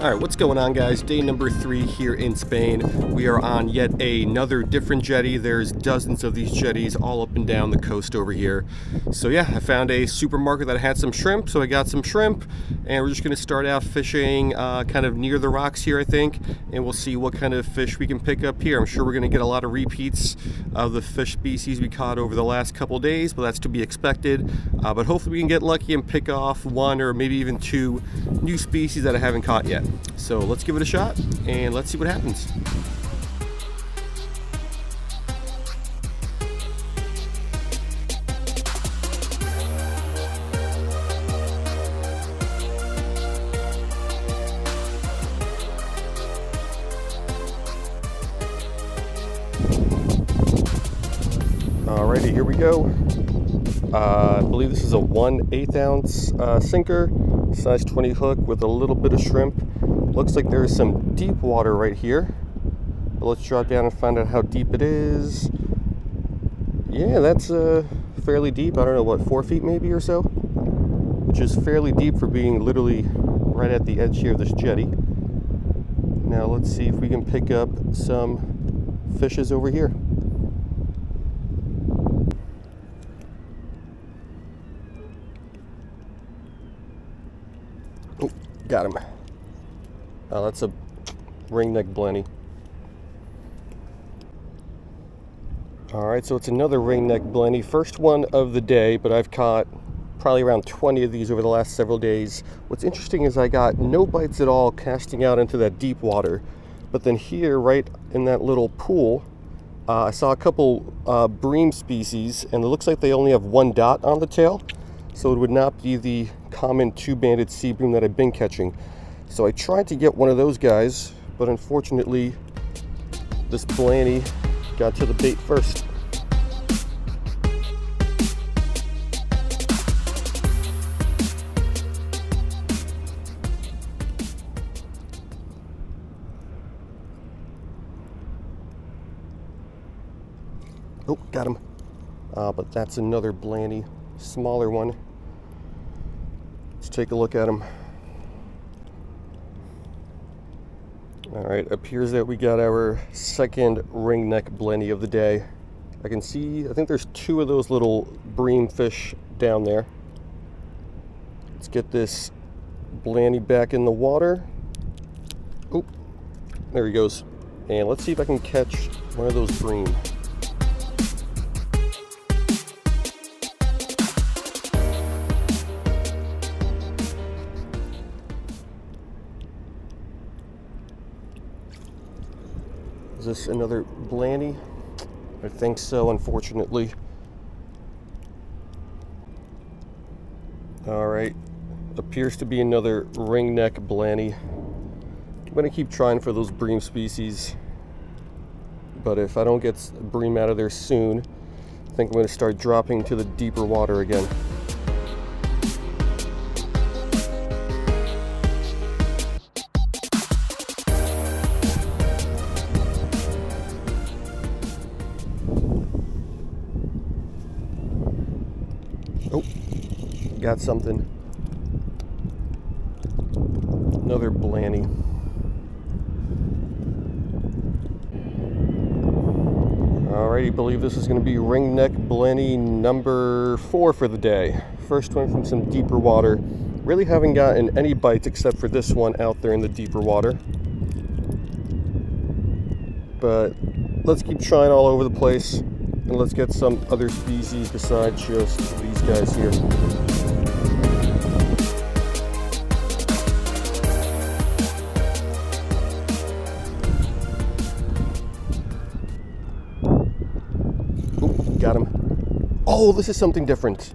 Alright, what's going on, guys? Day number 3 here in Spain. We are on yet another different jetty. There's dozens of these jetties all up and down the coast over here. So yeah, I found a supermarket that had some shrimp, so I got some shrimp, and we're just going to start out fishing kind of near the rocks here, I think, and we'll see what kind of fish we can pick up here. I'm sure we're going to get a lot of repeats of the fish species we caught over the last couple days, but that's to be expected. But hopefully we can get lucky and pick off one or maybe even two new species that I haven't caught yet. So let's give it a shot and let's see what happens. Alrighty, here we go. I believe this is a 1/8 ounce sinker, size 20 hook with a little bit of shrimp. Looks like there's some deep water right here. But let's drop down and find out how deep it is. Yeah, that's fairly deep. I don't know, what, 4 feet maybe or so? Which is fairly deep for being literally right at the edge here of this jetty. Now let's see if we can pick up some fishes over here. Oh, got him. Oh, that's a ringneck blenny. Alright, so it's another ringneck blenny. First one of the day, but I've caught probably around 20 of these over the last several days. What's interesting is I got no bites at all casting out into that deep water. But then here, right in that little pool, I saw a couple bream species, and it looks like they only have one dot on the tail. So it would not be the common two-banded sea bream that I've been catching. So I tried to get one of those guys, but unfortunately this blenny got to the bait first. Oh, got him. But that's another blenny, smaller one. Let's take a look at him. All right, appears that we got our second ringneck blenny of the day. I can see, I think there's two of those little bream fish down there. Let's get this blenny back in the water. Oh, there he goes. And let's see if I can catch one of those bream. Is this another blenny? I think so, unfortunately. Alright, appears to be another ringneck blenny. I'm going to keep trying for those bream species, but if I don't get bream out of there soon, I think I'm going to start dropping to the deeper water again. Oh, got something. Another blenny. Alrighty, I believe this is going to be ringneck blenny number 4 for the day. First one from some deeper water. Really haven't gotten any bites except for this one out there in the deeper water. But let's keep trying all over the place. And let's get some other species besides just these guys here. Ooh, got him. Oh, this is something different.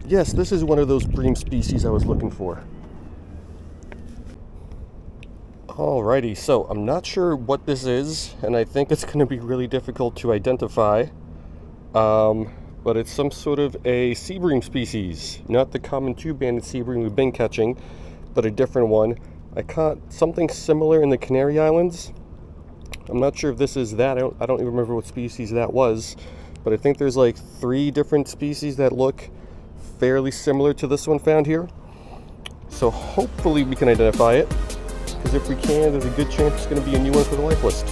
Yes, this is one of those bream species I was looking for. Alrighty, so I'm not sure what this is, and I think it's going to be really difficult to identify. But it's some sort of a sea bream species, not the common two-banded sea bream we've been catching, but a different one. I caught something similar in the Canary Islands. I'm not sure if this is that. I don't even remember what species that was, but I think there's like 3 different species that look fairly similar to this one found here. So hopefully we can identify it. because if we can, there's a good chance it's going to be a new one for the life list.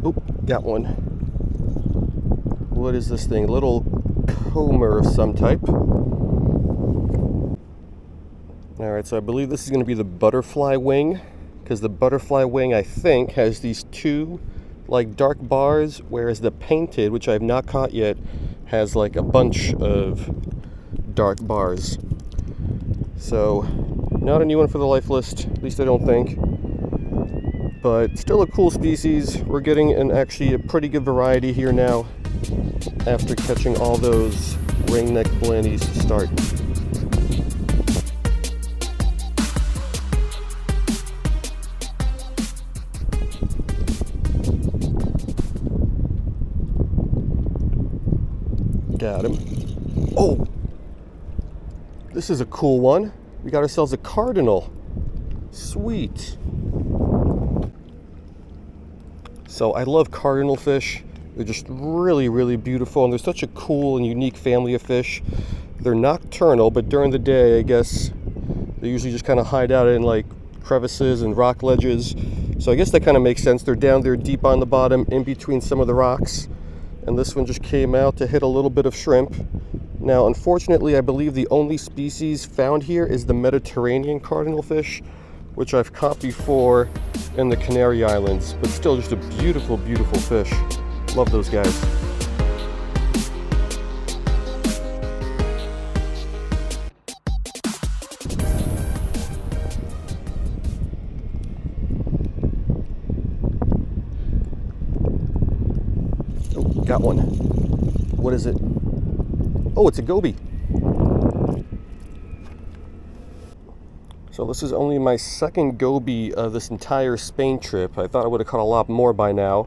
Oh, got one. What is this thing? A little comber of some type. Alright, so I believe this is going to be the butterfly wing, because the butterfly wing, I think, has these two like dark bars, whereas the painted, which I have not caught yet, has like a bunch of dark bars. So, not a new one for the life list, at least I don't think. But still a cool species. We're getting actually a pretty good variety here now after catching all those ringneck blennies to start. Got him. Oh! This is a cool one. We got ourselves a cardinal. Sweet. So I love cardinal fish. They're just really, really beautiful, and they're such a cool and unique family of fish. They're nocturnal, but during the day, I guess, they usually just kind of hide out in like crevices and rock ledges. So I guess that kind of makes sense. They're down there deep on the bottom, in between some of the rocks. And this one just came out to hit a little bit of shrimp. Now, unfortunately, I believe the only species found here is the Mediterranean cardinal fish, which I've caught before in the Canary Islands, but still just a beautiful, beautiful fish. Love those guys. Oh, got one. What is it? Oh, it's a goby. So this is only my second goby of this entire Spain trip. I thought I would have caught a lot more by now.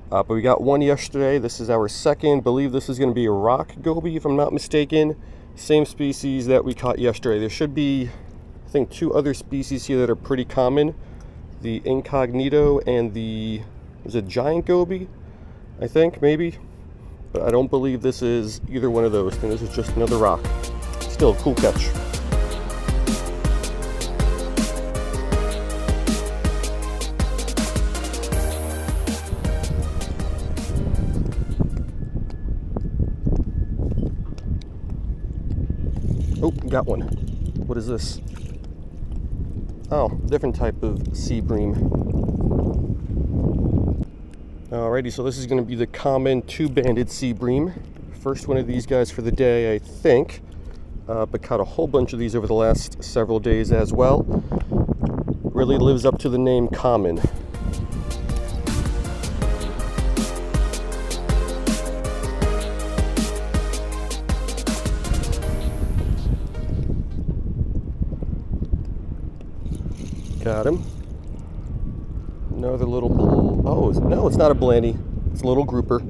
But we got one yesterday. This is our second. I believe this is going to be a rock goby, if I'm not mistaken. Same species that we caught yesterday. There should be, I think, two other species here that are pretty common. The incognito and the, is it giant goby? I think, maybe. But I don't believe this is either one of those. I think this is just another rock. Still a cool catch. Oh, got one. What is this? Oh, different type of sea bream. Alrighty, so this is going to be the common two-banded sea bream. First one of these guys for the day, I think. But caught a whole bunch of these over the last several days as well. Really lives up to the name common. Got him. Another little oh, no, it's not a blenny. It's a little grouper.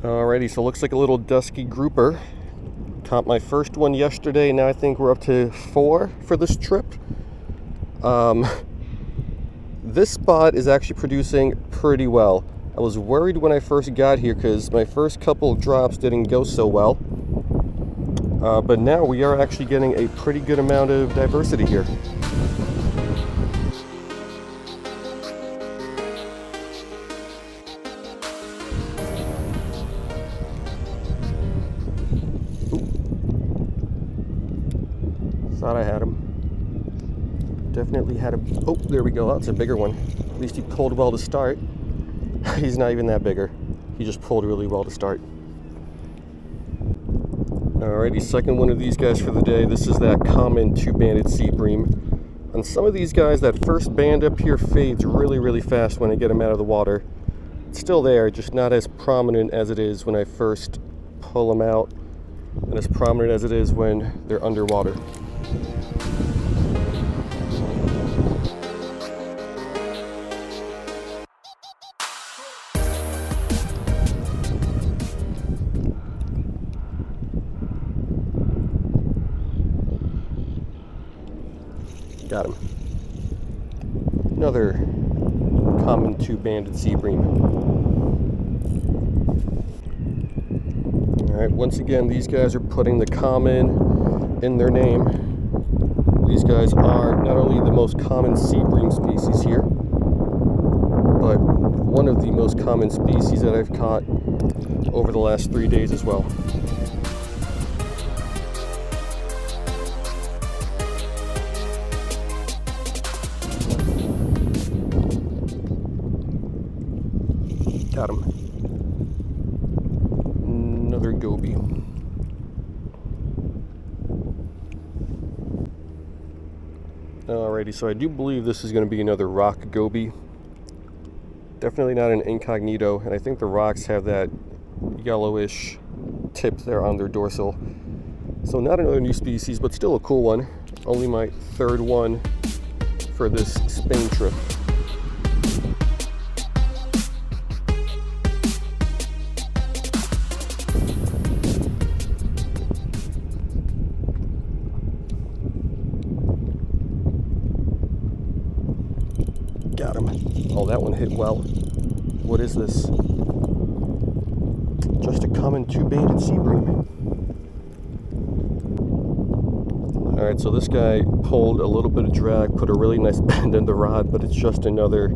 Alrighty, so it looks like a little dusky grouper. Caught my first one yesterday. Now I think we're up to 4 for this trip. This spot is actually producing pretty well. I was worried when I first got here because my first couple of drops didn't go so well. But now we are actually getting a pretty good amount of diversity here. Thought I had him. Definitely had him. Oh, there we go. That's a bigger one. At least he pulled well to start. He's not even that bigger. He just pulled really well to start. Alrighty, second one of these guys for the day. This is that common two-banded sea bream. On some of these guys, that first band up here fades really, really fast when I get them out of the water. It's still there, just not as prominent as it is when I first pull them out, and as prominent as it is when they're underwater. Got him. another common two-banded sea bream. Alright, once again, these guys are putting the common in their name. These guys are not only the most common sea bream species here, but one of the most common species that I've caught over the last 3 days as well. Got him. Another goby. Alrighty, so I do believe this is going to be another rock goby. Definitely not an incognito, and I think the rocks have that yellowish tip there on their dorsal. So not another new species, but still a cool one. Only my third one for this Spain trip. Got him. Oh, that one hit well. What is this? Just a common two-banded sea bream. Alright, so this guy pulled a little bit of drag, put a really nice bend in the rod, but it's just another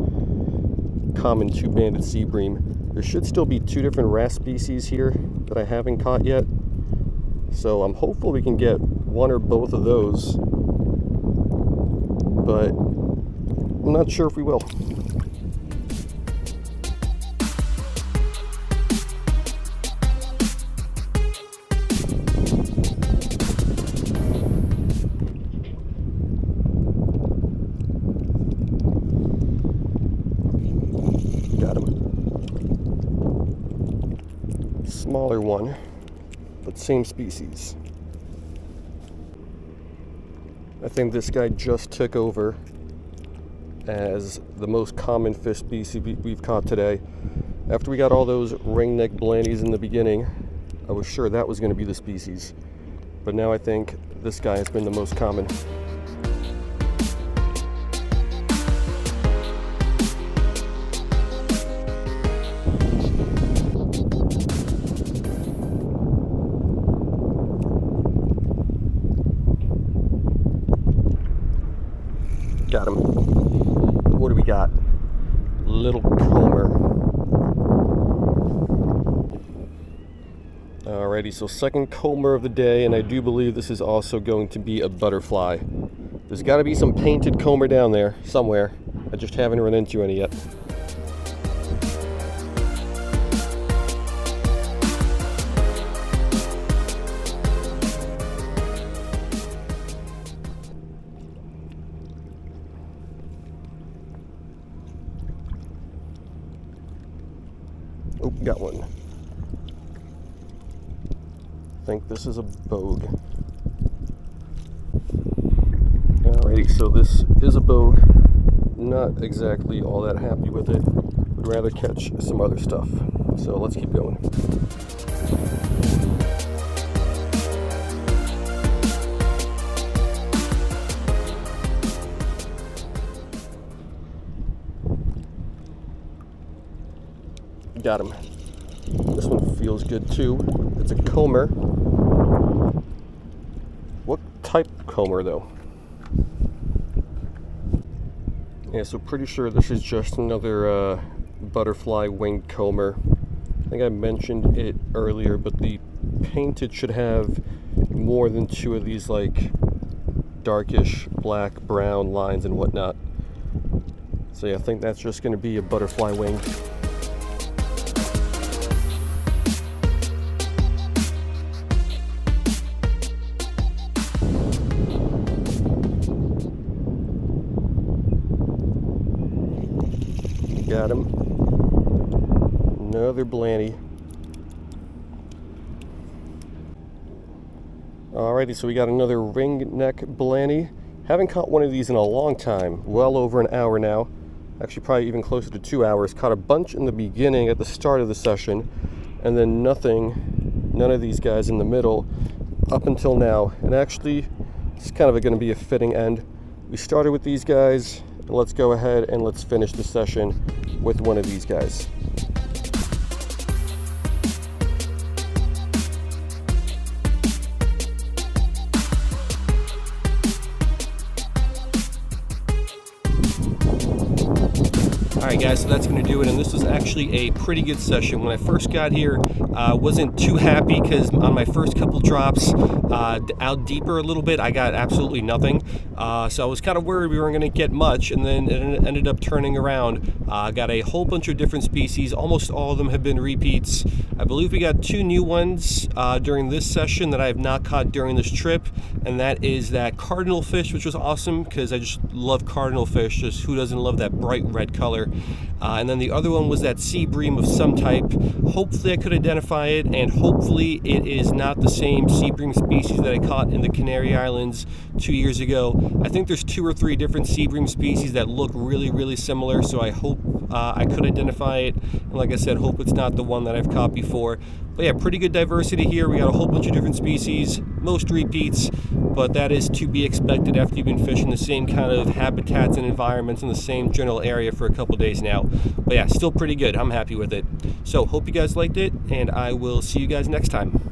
common two-banded sea bream. There should still be two different wrasse species here that I haven't caught yet. So I'm hopeful we can get one or both of those, but I'm not sure if we will. Got him. Smaller one, but same species. I think this guy just took over as the most common fish species we've caught today. After we got all those ringneck blannies in the beginning, I was sure that was going to be the species. But now I think this guy has been the most common. Got him. What do we got? Little comber. Alrighty, so second comber of the day, and I do believe this is also going to be a butterfly. There's got to be some painted comber down there somewhere. I just haven't run into any yet. Oh, got one. I think this is a bogue. Alrighty, so this is a bogue. Not exactly all that happy with it. Would rather catch some other stuff. So let's keep going. Got him. This one feels good too. It's a comber. What type of comber though? Yeah, so pretty sure this is just another butterfly winged comber. I think I mentioned it earlier, but the painted should have more than two of these like darkish black brown lines and whatnot. So yeah, I think that's just going to be a butterfly wing. Got him. Another blanny. Alrighty, so we got another ring neck blanny. Haven't caught one of these in a long time. Well over an hour now. Actually, probably even closer to 2 hours. Caught a bunch in the beginning at the start of the session, and then nothing, none of these guys in the middle up until now. And actually, it's kind of going to be a fitting end. We started with these guys Let's go ahead and let's finish the session with one of these guys. Alright guys, so that's going to do it, and this was actually a pretty good session. When I first got here, wasn't too happy because on my first couple drops out deeper a little bit, I got absolutely nothing. So I was kind of worried we weren't going to get much, and then it ended up turning around. Got a whole bunch of different species. Almost all of them have been repeats. I believe we got 2 new ones during this session that I have not caught during this trip, and that is that cardinalfish, which was awesome because I just love cardinalfish. Just who doesn't love that bright red color? And then the other one was that sea bream of some type. Hopefully I could identify it, and hopefully it is not the same sea bream species that I caught in the Canary Islands 2 years ago. I think there's 2 or 3 different sea bream species that look really similar, so I hope I could identify it. And like I said, hope it's not the one that I've caught before. But yeah, pretty good diversity here. We got a whole bunch of different species, most repeats, but that is to be expected after you've been fishing the same kind of habitats and environments in the same general area for a couple days now. But yeah, still pretty good. I'm happy with it. So hope you guys liked it, and I will see you guys next time.